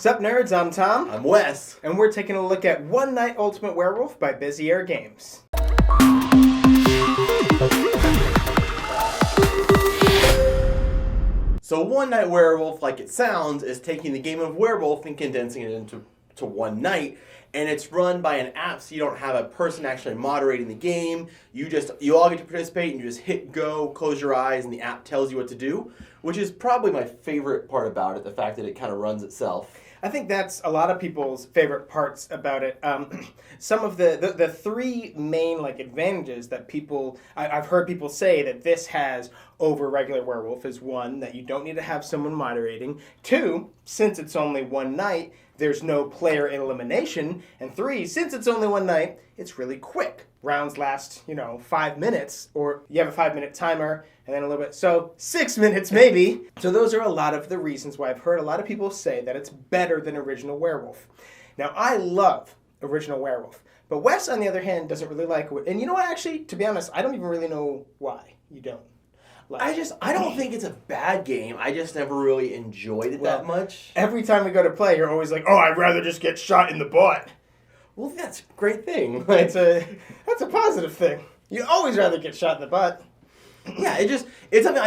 Sup nerds, I'm Tom. I'm Wes. And we're taking a look at One Night Ultimate Werewolf by Busy Air Games. So One Night Werewolf, like it sounds, is taking the game of Werewolf and condensing it into one night. And it's run by an app, so you don't have a person actually moderating the game. You all get to participate, and you just hit go, close your eyes, and the app tells you what to do, which is probably my favorite part about it, the fact that it kind of runs itself. I think that's a lot of people's favorite parts about it. Some of the three main advantages that I've heard people say that this has over regular Werewolf is one, that you don't need to have someone moderating. Two, since it's only one night, there's no player elimination. And three, since it's only one night, it's really quick. Rounds last, 5 minutes, or you have a 5-minute timer, and then a little bit, so 6 minutes maybe. So those are a lot of the reasons why I've heard a lot of people say that it's better than original Werewolf. Now, I love original Werewolf, but Wes, on the other hand, doesn't really like it. And you know what, actually, to be honest, I don't even really know why you don't. I don't think it's a bad game. I just never really enjoyed it that much. Every time we go to play, you're always like, oh, I'd rather just get shot in the butt. Well, that's a great thing. That's a positive thing. You'd always rather get shot in the butt. Yeah, it's something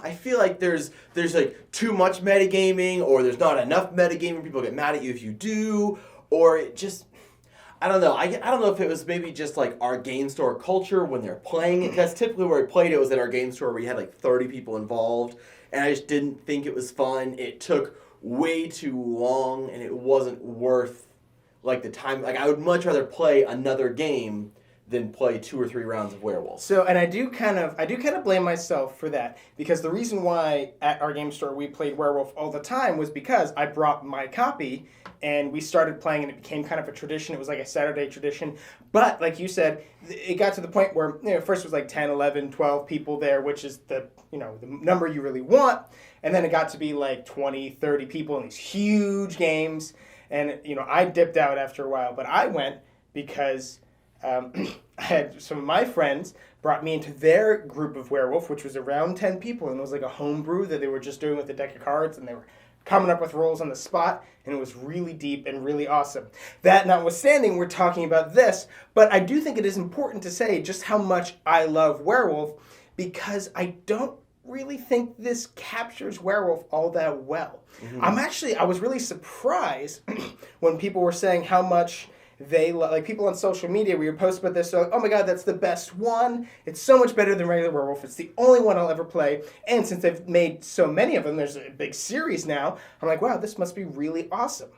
I feel like there's too much metagaming, or there's not enough metagaming. People get mad at you if you do, or it just, I don't know. I don't know if it was maybe just our game store culture when they're playing it. That's typically where I played it, was at our game store where we had 30 people involved, and I just didn't think it was fun. It took way too long, and it wasn't worth the time. I would much rather play another game than play 2 or 3 rounds of Werewolf. So, and I do kind of blame myself for that, because the reason why at our game store we played Werewolf all the time was because I brought my copy and we started playing, and it became kind of a tradition. It was like a Saturday tradition. But like you said, it got to the point where first it was 10, 11, 12 people there, which is the number you really want. And then it got to be 20, 30 people in these huge games. And I dipped out after a while, but I went because I had some of my friends brought me into their group of Werewolf, which was around 10 people, and it was a homebrew that they were just doing with a deck of cards, and they were coming up with rolls on the spot, and it was really deep and really awesome. That notwithstanding, we're talking about this, but I do think it is important to say just how much I love Werewolf, because I don't really think this captures Werewolf all that well. Mm-hmm. I was really surprised when people were saying how much they people on social media, we would post about this, so oh my god, that's the best one. It's so much better than regular Werewolf. It's the only one I'll ever play. And since they've made so many of them, there's a big series now, I'm like, wow, this must be really awesome.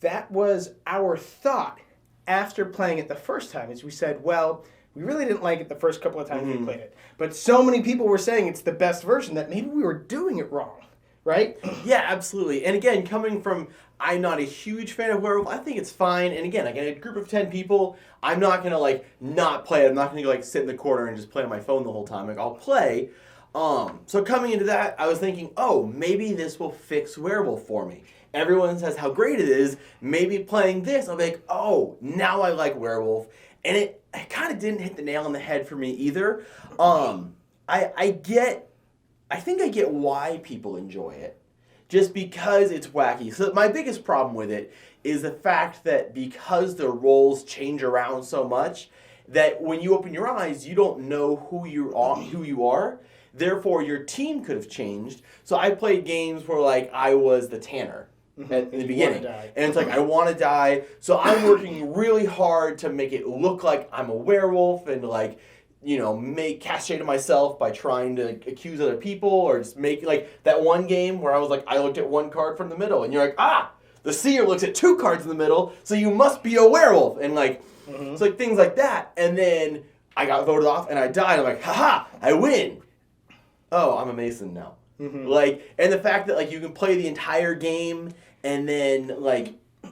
That was our thought after playing it the first time, is we said, well, we really didn't like it the first couple of times we played it. But so many people were saying it's the best version that maybe we were doing it wrong, right? Yeah, absolutely. And again, coming from, I'm not a huge fan of Werewolf, I think it's fine. And again, a group of 10 people, I'm not going to not play it. I'm not going to sit in the corner and just play on my phone the whole time. I'll play. So coming into that, I was thinking, oh, maybe this will fix Werewolf for me. Everyone says how great it is. Maybe playing this, I'll be like, oh, now I like Werewolf. And it kind of didn't hit the nail on the head for me either. I think I get why people enjoy it. Just because it's wacky. So my biggest problem with it is the fact that because the roles change around so much, that when you open your eyes, you don't know who you are. Therefore, your team could have changed. So I played games where I was the Tanner. In the beginning. And it's I want to die. So I'm working really hard to make it look like I'm a werewolf and make cast shade of myself by trying to accuse other people, or just make that one game where I was I looked at one card from the middle, and you're the seer looks at 2 cards in the middle, so you must be a werewolf, and it's things like that. And then I got voted off and I died. I'm like, haha, I win. Oh, I'm a Mason now. Mm-hmm. And the fact that you can play the entire game and then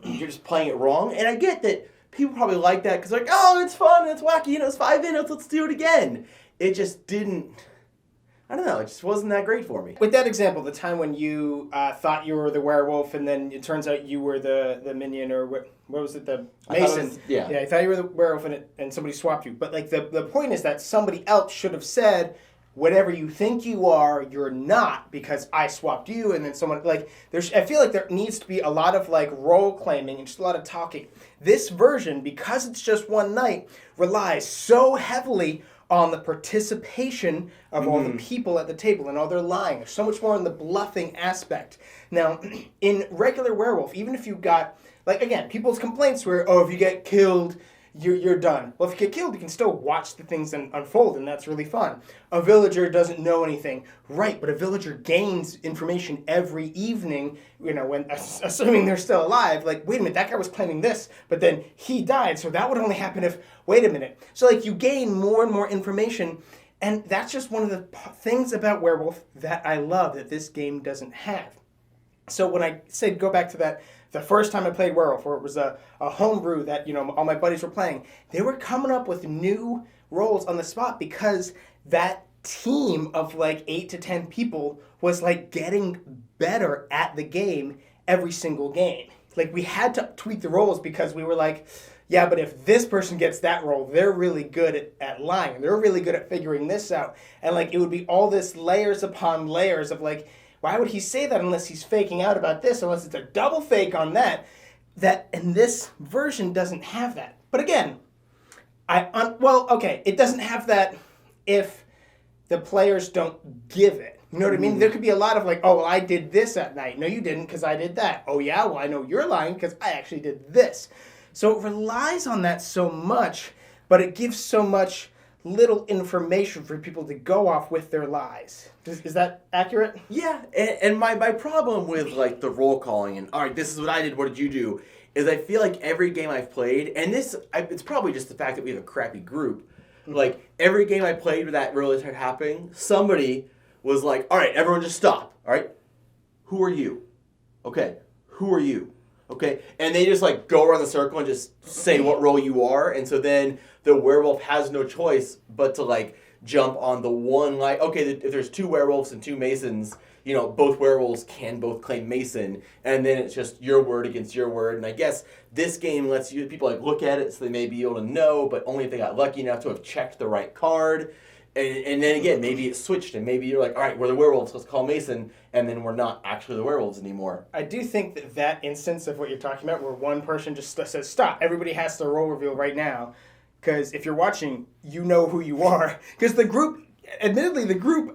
you're just playing it wrong. And I get that people probably like that because oh, it's fun, it's wacky, it's 5 minutes, let's do it again. It just didn't, I don't know, it just wasn't that great for me. With that example, the time when you thought you were the werewolf and then it turns out you were the minion, or what was it, the Mason? Yeah, I thought you were the werewolf and somebody swapped you. But the point is that somebody else should have said, whatever you think you are, you're not because I swapped you, and then someone like there's. I feel like there needs to be a lot of like role claiming and just a lot of talking. This version, because it's just one night, relies so heavily on the participation of all the people at the table and all their lying. There's so much more on the bluffing aspect. Now, in regular Werewolf, even if you got, like, again, people's complaints were, oh, if you get killed, you're done. Well, if you get killed, you can still watch the things unfold, and that's really fun. A villager doesn't know anything. Right, but a villager gains information every evening, when assuming they're still alive. Like, wait a minute, that guy was claiming this, but then he died, so that would only happen if, wait a minute. So, like, you gain more and more information, and that's just one of the things about Werewolf that I love that this game doesn't have. So when I said go back to that, the first time I played Werewolf, where it was a homebrew that, all my buddies were playing, they were coming up with new roles on the spot because that team of like 8 to 10 people was like getting better at the game every single game. Like we had to tweak the roles because we were like, yeah, but if this person gets that role, they're really good at lying. They're really good at figuring this out. And like it would be all this layers upon layers of like, why would he say that unless he's faking out about this, unless it's a double fake on that? And this version doesn't have that. But again, it doesn't have that if the players don't give it. You know what I mean? There could be a lot of like, oh, well, I did this at night. No, you didn't because I did that. Oh, yeah? Well, I know you're lying because I actually did this. So it relies on that so much, but it gives so much little information for people to go off with their lies. Is that accurate? Yeah, and my problem with like the roll calling and all right, this is what I did, what did you do, is I feel like every game I've played, and it's probably just the fact that we have a crappy group. Like every game I played where that really started happening, somebody was like, all right, everyone just stop. All right, who are you? Okay, who are you? Okay, and they just like go around the circle and just say what role you are, and so then the werewolf has no choice but to like jump on the one like, okay, if there's 2 werewolves and 2 masons, both werewolves can both claim mason, and then it's just your word against your word. And I guess this game lets people like look at it so they may be able to know, but only if they got lucky enough to have checked the right card. And then again, maybe it switched, and maybe you're like, all right, we're the werewolves, let's call Mason, and then we're not actually the werewolves anymore. I do think that instance of what you're talking about, where one person just says, stop, everybody has to role reveal right now, because if you're watching, you know who you are. Because the group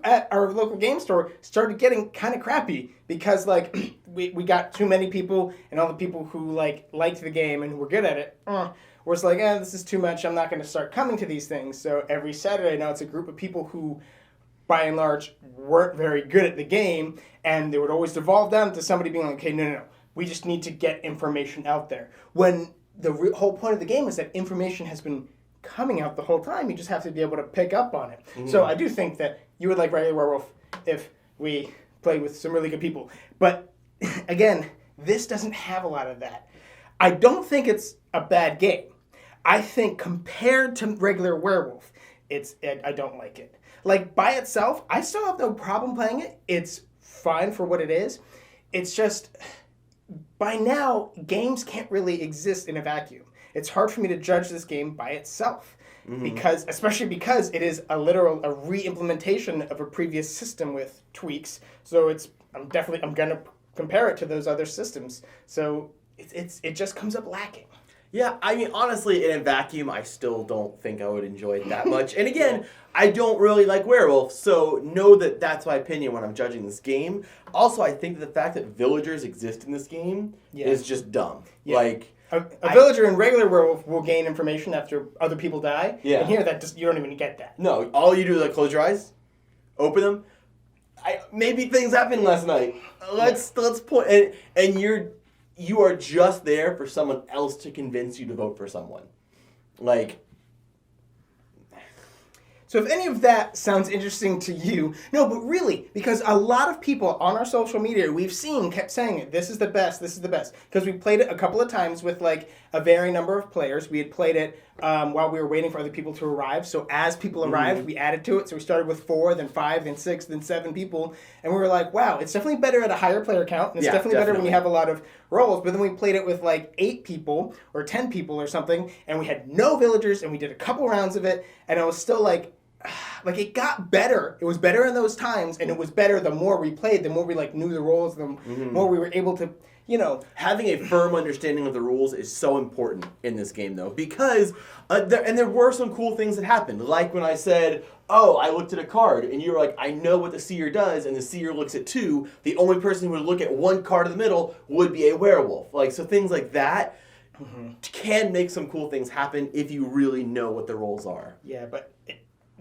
at our local game store started getting kind of crappy, because like we got too many people, and all the people who liked the game and who were good at it, where it's like, this is too much, I'm not going to start coming to these things. So every Saturday now it's a group of people who, by and large, weren't very good at the game, and they would always devolve down to somebody being like, okay, no, we just need to get information out there. When the whole point of the game is that information has been coming out the whole time, you just have to be able to pick up on it. So I do think that you would like regular Werewolf if we played with some really good people. But again, this doesn't have a lot of that. I don't think it's a bad game. I think compared to regular Werewolf, I don't like it. Like by itself, I still have no problem playing it. It's fine for what it is. It's just, by now, games can't really exist in a vacuum. It's hard for me to judge this game by itself. Especially because it is a re-implementation of a previous system with tweaks. So I'm gonna compare it to those other systems. So it just comes up lacking. Yeah, I mean, honestly, in a vacuum, I still don't think I would enjoy it that much. And again, I don't really like Werewolf, so know that that's my opinion when I'm judging this game. Also, I think that the fact that villagers exist in this game is just dumb. Yeah. Like a villager in regular Werewolf will gain information after other people die. Yeah. And here, you don't even get that. No, all you do is like close your eyes, open them. Maybe things happened last night. Let's point, and you are just there for someone else to convince you to vote for someone. Like, so if any of that sounds interesting to you, no, but really, because a lot of people on our social media we've seen kept saying it, this is the best, because we played it a couple of times with like a varying number of players. We had played it while we were waiting for other people to arrive. So as people arrived, we added to it. So we started with 4, then 5, then 6, then 7 people, and we were like, wow, it's definitely better at a higher player count, and it's definitely better when you have a lot of roles. But then we played it with like 8 people or 10 people or something, and we had no villagers, and we did a couple rounds of it, and I was still like, like it got better. It was better in those times, and it was better the more we played, the more we like knew the roles, the more we were able to, you know. Having a firm understanding of the rules is so important in this game, though, because there were some cool things that happened. Like when I said, "Oh, I looked at a card," and you were like, "I know what the seer does," and the seer looks at 2. The only person who would look at one card in the middle would be a werewolf. Like so, things like that can make some cool things happen if you really know what the roles are. Yeah, but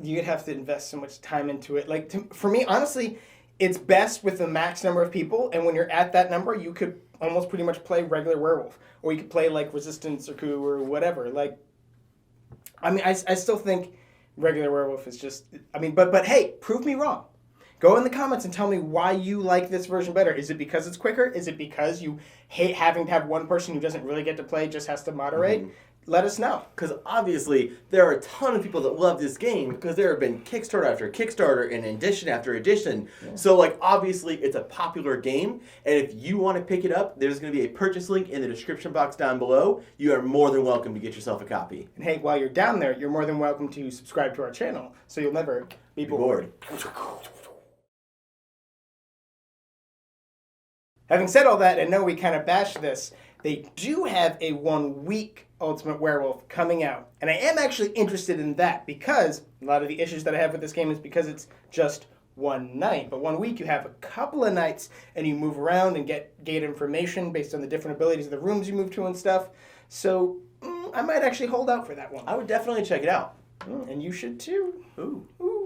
you'd have to invest so much time into it. Like for me, honestly, it's best with the max number of people, and when you're at that number, you could almost pretty much play regular werewolf, or you could play like resistance or coup or whatever. Like, I mean, I still think regular werewolf is just. I mean, but hey, prove me wrong. Go in the comments and tell me why you like this version better. Is it because it's quicker? Is it because you hate having to have one person who doesn't really get to play, just has to moderate? Let us know. Because obviously, there are a ton of people that love this game because there have been Kickstarter after Kickstarter and edition after edition. Yeah. So, like, obviously, it's a popular game. And if you want to pick it up, there's going to be a purchase link in the description box down below. You are more than welcome to get yourself a copy. And hey, while you're down there, you're more than welcome to subscribe to our channel so you'll never be bored. Having said all that, and know we kind of bashed this, they do have a 1-week Ultimate Werewolf coming out. And I am actually interested in that because a lot of the issues that I have with this game is because it's just one night. But 1 week, you have a couple of nights and you move around and get information based on the different abilities of the rooms you move to and stuff. So I might actually hold out for that one. I would definitely check it out. And you should too. Ooh.